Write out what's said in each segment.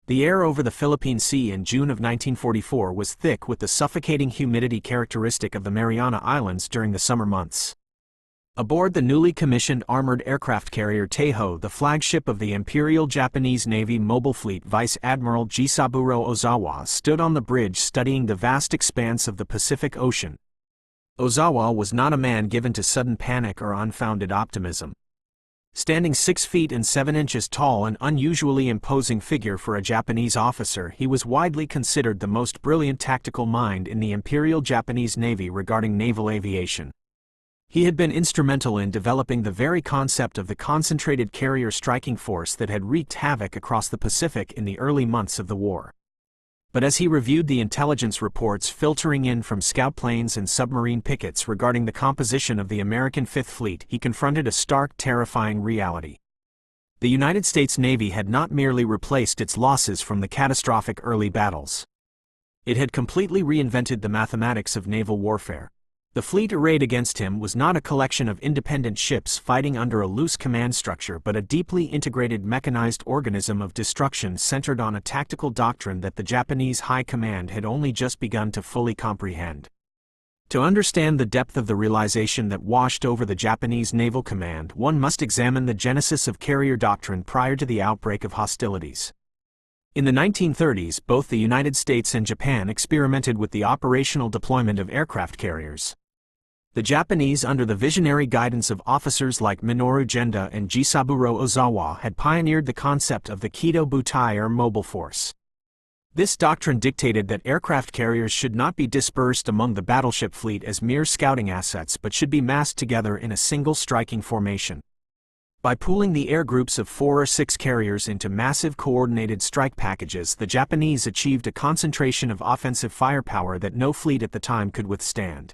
The air over the Philippine Sea in June of 1944 was thick with the suffocating humidity characteristic of the Mariana Islands during the summer months. Aboard the newly commissioned armored aircraft carrier Taiho, the flagship of the Imperial Japanese Navy Mobile Fleet, Vice Admiral Jisaburo Ozawa stood on the bridge studying the vast expanse of the Pacific Ocean. Ozawa was not a man given to sudden panic or unfounded optimism. Standing 6 feet and 7 inches tall, an unusually imposing figure for a Japanese officer, he was widely considered the most brilliant tactical mind in the Imperial Japanese Navy regarding naval aviation. He had been instrumental in developing the very concept of the concentrated carrier striking force that had wreaked havoc across the Pacific in the early months of the war. But as he reviewed the intelligence reports filtering in from scout planes and submarine pickets regarding the composition of the American Fifth Fleet, he confronted a stark, terrifying reality. The United States Navy had not merely replaced its losses from the catastrophic early battles. It had completely reinvented the mathematics of naval warfare. The fleet arrayed against him was not a collection of independent ships fighting under a loose command structure, but a deeply integrated mechanized organism of destruction centered on a tactical doctrine that the Japanese High Command had only just begun to fully comprehend. To understand the depth of the realization that washed over the Japanese Naval Command, one must examine the genesis of carrier doctrine prior to the outbreak of hostilities. In the 1930s, both the United States and Japan experimented with the operational deployment of aircraft carriers. The Japanese, under the visionary guidance of officers like Minoru Genda and Jisaburo Ozawa, had pioneered the concept of the Kido Butai or mobile force. This doctrine dictated that aircraft carriers should not be dispersed among the battleship fleet as mere scouting assets but should be massed together in a single striking formation. By pooling the air groups of 4 or 6 carriers into massive coordinated strike packages, the Japanese achieved a concentration of offensive firepower that no fleet at the time could withstand.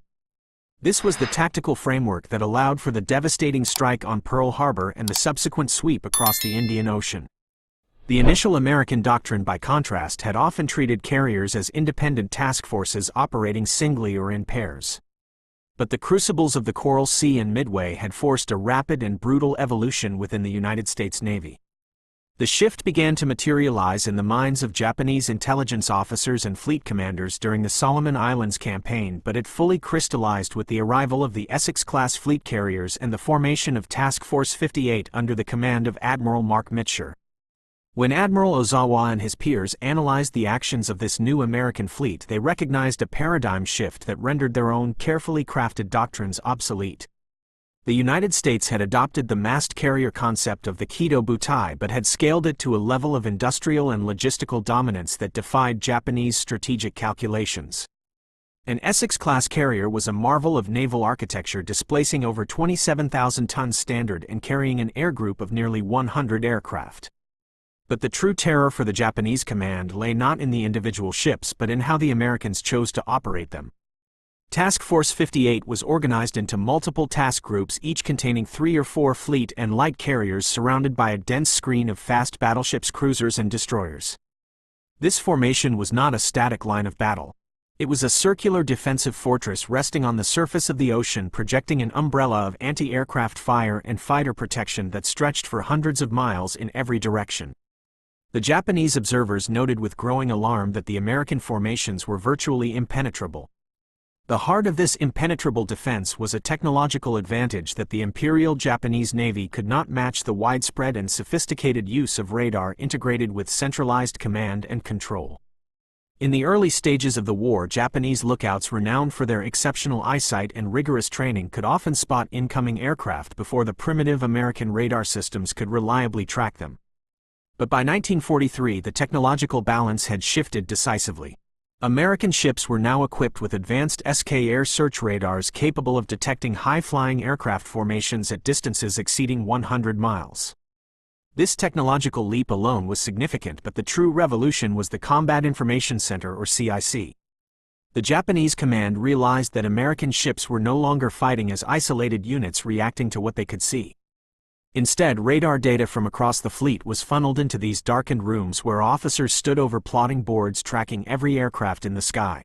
This was the tactical framework that allowed for the devastating strike on Pearl Harbor and the subsequent sweep across the Indian Ocean. The initial American doctrine, by contrast, had often treated carriers as independent task forces operating singly or in pairs. But the crucibles of the Coral Sea and Midway had forced a rapid and brutal evolution within the United States Navy. The shift began to materialize in the minds of Japanese intelligence officers and fleet commanders during the Solomon Islands campaign, but it fully crystallized with the arrival of the Essex-class fleet carriers and the formation of Task Force 58 under the command of Admiral Mark Mitcher. When Admiral Ozawa and his peers analyzed the actions of this new American fleet, they recognized a paradigm shift that rendered their own carefully crafted doctrines obsolete. The United States had adopted the massed carrier concept of the Kido Butai but had scaled it to a level of industrial and logistical dominance that defied Japanese strategic calculations. An Essex-class carrier was a marvel of naval architecture, displacing over 27,000 tons standard and carrying an air group of nearly 100 aircraft. But the true terror for the Japanese command lay not in the individual ships but in how the Americans chose to operate them. Task Force 58 was organized into multiple task groups, each containing 3 or 4 fleet and light carriers surrounded by a dense screen of fast battleships, cruisers, and destroyers. This formation was not a static line of battle. It was a circular defensive fortress resting on the surface of the ocean, projecting an umbrella of anti-aircraft fire and fighter protection that stretched for hundreds of miles in every direction. The Japanese observers noted with growing alarm that the American formations were virtually impenetrable. The heart of this impenetrable defense was a technological advantage that the Imperial Japanese Navy could not match: the widespread and sophisticated use of radar integrated with centralized command and control. In the early stages of the war, Japanese lookouts renowned for their exceptional eyesight and rigorous training could often spot incoming aircraft before the primitive American radar systems could reliably track them. But by 1943, the technological balance had shifted decisively. American ships were now equipped with advanced SK air search radars capable of detecting high-flying aircraft formations at distances exceeding 100 miles. This technological leap alone was significant, but the true revolution was the Combat Information Center, or CIC. The Japanese command realized that American ships were no longer fighting as isolated units reacting to what they could see. Instead, radar data from across the fleet was funneled into these darkened rooms where officers stood over plotting boards tracking every aircraft in the sky.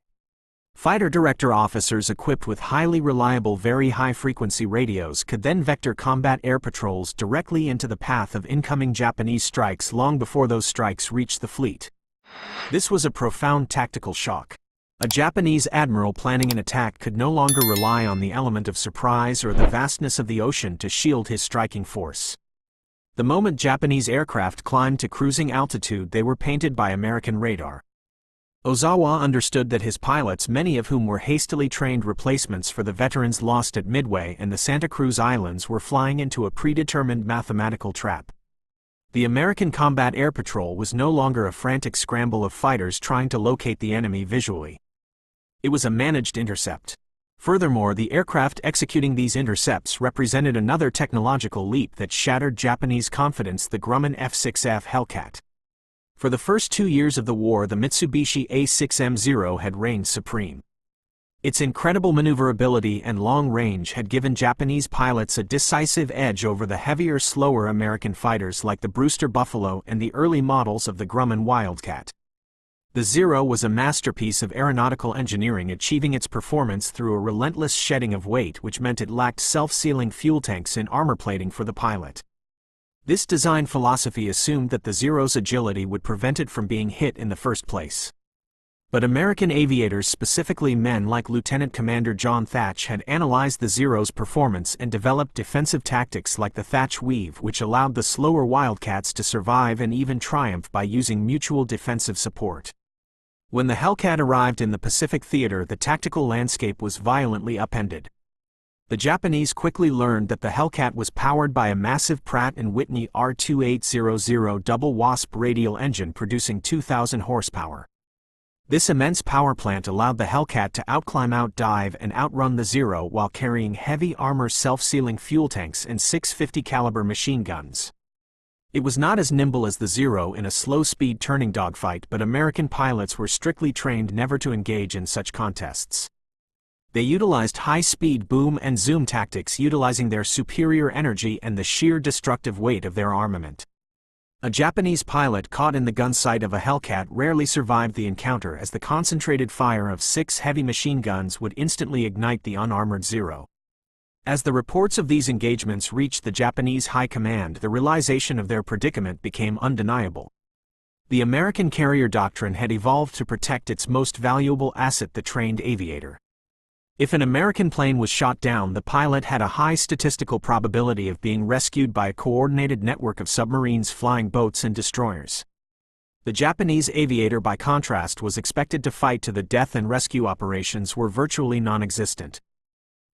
Fighter director officers equipped with highly reliable, very high-frequency radios could then vector combat air patrols directly into the path of incoming Japanese strikes long before those strikes reached the fleet. This was a profound tactical shock. A Japanese admiral planning an attack could no longer rely on the element of surprise or the vastness of the ocean to shield his striking force. The moment Japanese aircraft climbed to cruising altitude, they were painted by American radar. Ozawa understood that his pilots, many of whom were hastily trained replacements for the veterans lost at Midway and the Santa Cruz Islands, were flying into a predetermined mathematical trap. The American Combat Air Patrol was no longer a frantic scramble of fighters trying to locate the enemy visually. It was a managed intercept. Furthermore, the aircraft executing these intercepts represented another technological leap that shattered Japanese confidence: the Grumman F-6F Hellcat. For the first 2 years of the war, the Mitsubishi A6M0 had reigned supreme. Its incredible maneuverability and long range had given Japanese pilots a decisive edge over the heavier, slower American fighters like the Brewster Buffalo and the early models of the Grumman Wildcat. The Zero was a masterpiece of aeronautical engineering, achieving its performance through a relentless shedding of weight, which meant it lacked self-sealing fuel tanks in armor plating for the pilot. This design philosophy assumed that the Zero's agility would prevent it from being hit in the first place. But American aviators, specifically men like Lieutenant Commander John Thatch, had analyzed the Zero's performance and developed defensive tactics like the Thatch Weave, which allowed the slower Wildcats to survive and even triumph by using mutual defensive support. When the Hellcat arrived in the Pacific theater, the tactical landscape was violently upended. The Japanese quickly learned that the Hellcat was powered by a massive Pratt & Whitney R2800 double Wasp radial engine producing 2,000 horsepower. This immense power plant allowed the Hellcat to outclimb, outdive, and outrun the Zero while carrying heavy armor, self-sealing fuel tanks, and 650 caliber machine guns. It was not as nimble as the Zero in a slow-speed turning dogfight, but American pilots were strictly trained never to engage in such contests. They utilized high-speed boom and zoom tactics, utilizing their superior energy and the sheer destructive weight of their armament. A Japanese pilot caught in the gun sight of a Hellcat rarely survived the encounter, as the concentrated fire of 6 heavy machine guns would instantly ignite the unarmored Zero. As the reports of these engagements reached the Japanese high command, the realization of their predicament became undeniable. The American carrier doctrine had evolved to protect its most valuable asset, the trained aviator. If an American plane was shot down, the pilot had a high statistical probability of being rescued by a coordinated network of submarines, flying boats, and destroyers. The Japanese aviator, by contrast, was expected to fight to the death, and rescue operations were virtually non-existent.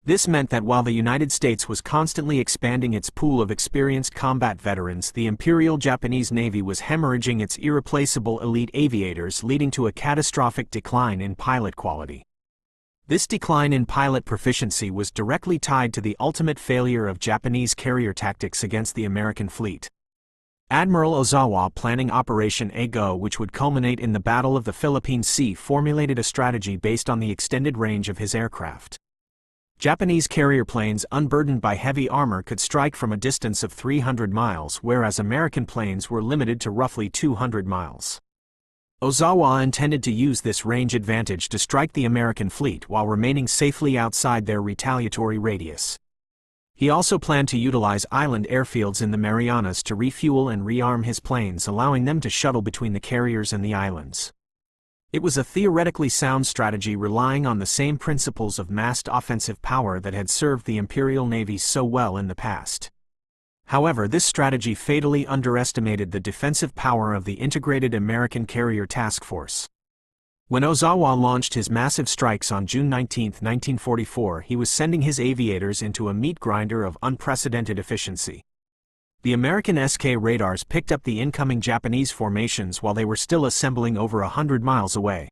This meant that while the United States was constantly expanding its pool of experienced combat veterans, the Imperial Japanese Navy was hemorrhaging its irreplaceable elite aviators, leading to a catastrophic decline in pilot quality. This decline in pilot proficiency was directly tied to the ultimate failure of Japanese carrier tactics against the American fleet. Admiral Ozawa, planning Operation Ago, which would culminate in the Battle of the Philippine Sea, formulated a strategy based on the extended range of his aircraft. Japanese carrier planes, unburdened by heavy armor, could strike from a distance of 300 miles, whereas American planes were limited to roughly 200 miles. Ozawa intended to use this range advantage to strike the American fleet while remaining safely outside their retaliatory radius. He also planned to utilize island airfields in the Marianas to refuel and rearm his planes, allowing them to shuttle between the carriers and the islands. It was a theoretically sound strategy, relying on the same principles of massed offensive power that had served the Imperial Navy so well in the past. However, this strategy fatally underestimated the defensive power of the integrated American carrier task force. When Ozawa launched his massive strikes on June 19, 1944, he was sending his aviators into a meat grinder of unprecedented efficiency. The American SK radars picked up the incoming Japanese formations while they were still assembling over 100 miles away.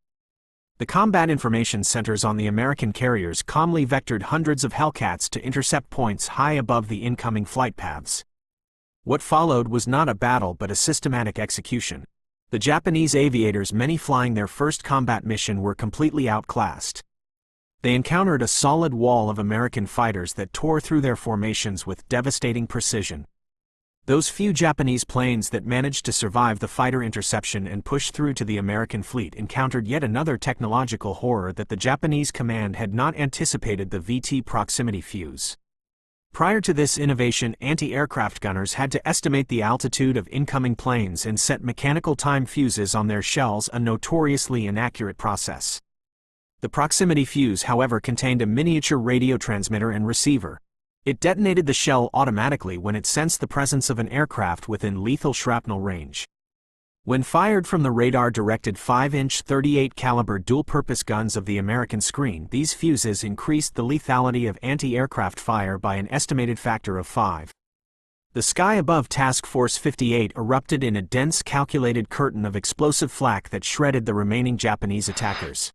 The combat information centers on the American carriers calmly vectored hundreds of Hellcats to intercept points high above the incoming flight paths. What followed was not a battle but a systematic execution. The Japanese aviators, many flying their first combat mission, were completely outclassed. They encountered a solid wall of American fighters that tore through their formations with devastating precision. Those few Japanese planes that managed to survive the fighter interception and push through to the American fleet encountered yet another technological horror that the Japanese command had not anticipated: the VT proximity fuse. Prior to this innovation, anti-aircraft gunners had to estimate the altitude of incoming planes and set mechanical time fuses on their shells, a notoriously inaccurate process. The proximity fuse, however, contained a miniature radio transmitter and receiver. It detonated the shell automatically when it sensed the presence of an aircraft within lethal shrapnel range. When fired from the radar-directed 5-inch 38 caliber dual-purpose guns of the American screen, these fuses increased the lethality of anti-aircraft fire by an estimated factor of 5. The sky above Task Force 58 erupted in a dense, calculated curtain of explosive flak that shredded the remaining Japanese attackers.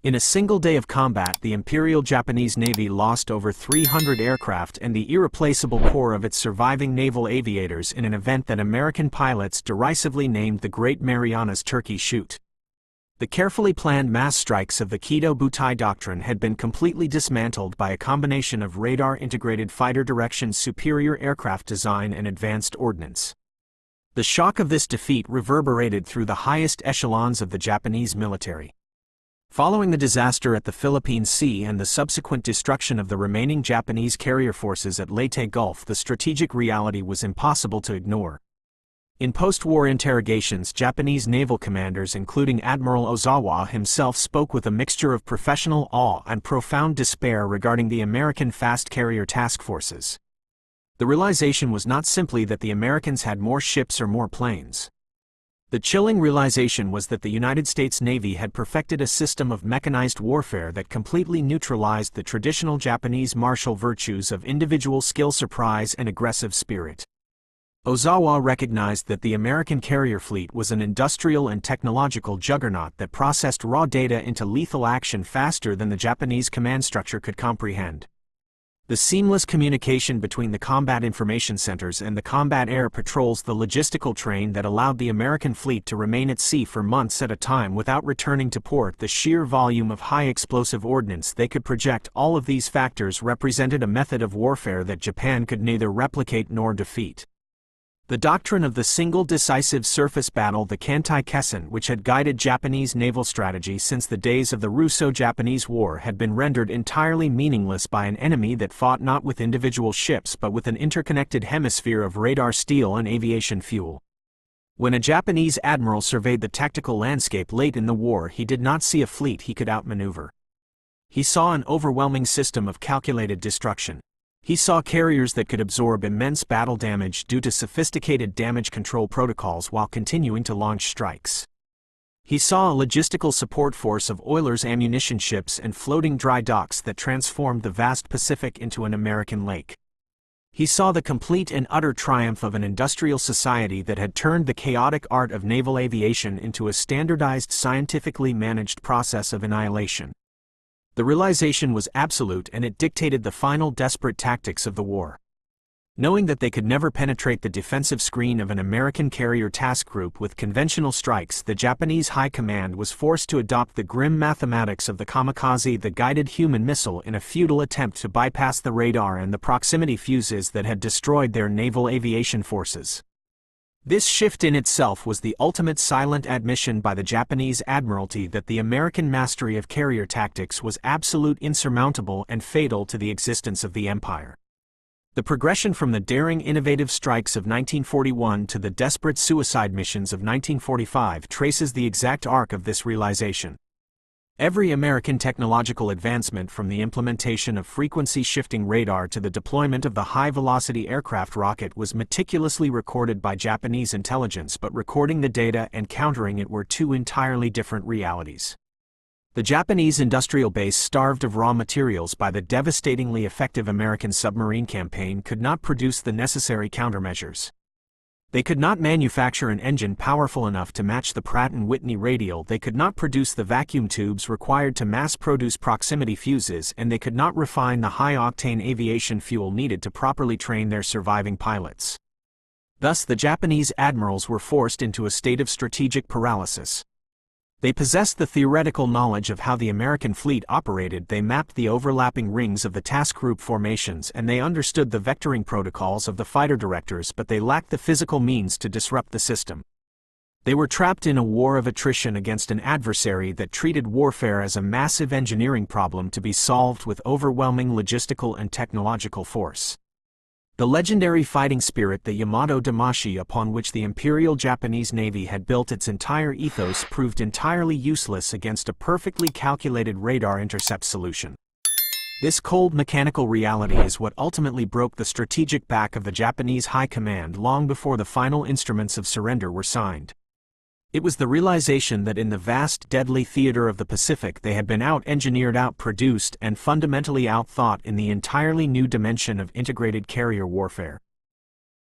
In a single day of combat, the Imperial Japanese Navy lost over 300 aircraft and the irreplaceable core of its surviving naval aviators in an event that American pilots derisively named the Great Marianas Turkey Shoot. The carefully planned mass strikes of the Kido Butai Doctrine had been completely dismantled by a combination of radar-integrated fighter direction, superior aircraft design, and advanced ordnance. The shock of this defeat reverberated through the highest echelons of the Japanese military. Following the disaster at the Philippine Sea and the subsequent destruction of the remaining Japanese carrier forces at Leyte Gulf, the strategic reality was impossible to ignore. In post-war interrogations, Japanese naval commanders, including Admiral Ozawa himself, spoke with a mixture of professional awe and profound despair regarding the American fast carrier task forces. The realization was not simply that the Americans had more ships or more planes. The chilling realization was that the United States Navy had perfected a system of mechanized warfare that completely neutralized the traditional Japanese martial virtues of individual skill, surprise, and aggressive spirit. Ozawa recognized that the American carrier fleet was an industrial and technological juggernaut that processed raw data into lethal action faster than the Japanese command structure could comprehend. The seamless communication between the combat information centers and the combat air patrols, the logistical train that allowed the American fleet to remain at sea for months at a time without returning to port, the sheer volume of high-explosive ordnance they could project, all of these factors represented a method of warfare that Japan could neither replicate nor defeat. The doctrine of the single decisive surface battle, the Kantai Kessen, which had guided Japanese naval strategy since the days of the Russo-Japanese War, had been rendered entirely meaningless by an enemy that fought not with individual ships but with an interconnected hemisphere of radar, steel, and aviation fuel. When a Japanese admiral surveyed the tactical landscape late in the war, he did not see a fleet he could outmaneuver. He saw an overwhelming system of calculated destruction. He saw carriers that could absorb immense battle damage due to sophisticated damage control protocols while continuing to launch strikes. He saw a logistical support force of oilers, ammunition ships, and floating dry docks that transformed the vast Pacific into an American lake. He saw the complete and utter triumph of an industrial society that had turned the chaotic art of naval aviation into a standardized, scientifically managed process of annihilation. The realization was absolute, and it dictated the final desperate tactics of the war. Knowing that they could never penetrate the defensive screen of an American carrier task group with conventional strikes, the Japanese High Command was forced to adopt the grim mathematics of the kamikaze, the guided human missile, in a futile attempt to bypass the radar and the proximity fuses that had destroyed their naval aviation forces. This shift in itself was the ultimate silent admission by the Japanese Admiralty that the American mastery of carrier tactics was absolute, insurmountable, and fatal to the existence of the empire. The progression from the daring, innovative strikes of 1941 to the desperate suicide missions of 1945 traces the exact arc of this realization. Every American technological advancement, from the implementation of frequency-shifting radar to the deployment of the high-velocity aircraft rocket, was meticulously recorded by Japanese intelligence, but recording the data and countering it were two entirely different realities. The Japanese industrial base, starved of raw materials by the devastatingly effective American submarine campaign, could not produce the necessary countermeasures. They could not manufacture an engine powerful enough to match the Pratt & Whitney radial, they could not produce the vacuum tubes required to mass-produce proximity fuses, and they could not refine the high-octane aviation fuel needed to properly train their surviving pilots. Thus, the Japanese admirals were forced into a state of strategic paralysis. They possessed the theoretical knowledge of how the American fleet operated, they mapped the overlapping rings of the task group formations, and they understood the vectoring protocols of the fighter directors, but they lacked the physical means to disrupt the system. They were trapped in a war of attrition against an adversary that treated warfare as a massive engineering problem to be solved with overwhelming logistical and technological force. The legendary fighting spirit, the Yamato Damashi, upon which the Imperial Japanese Navy had built its entire ethos, proved entirely useless against a perfectly calculated radar intercept solution. This cold mechanical reality is what ultimately broke the strategic back of the Japanese High Command long before the final instruments of surrender were signed. It was the realization that in the vast, deadly theater of the Pacific they had been out-engineered, out-produced, and fundamentally out-thought in the entirely new dimension of integrated carrier warfare.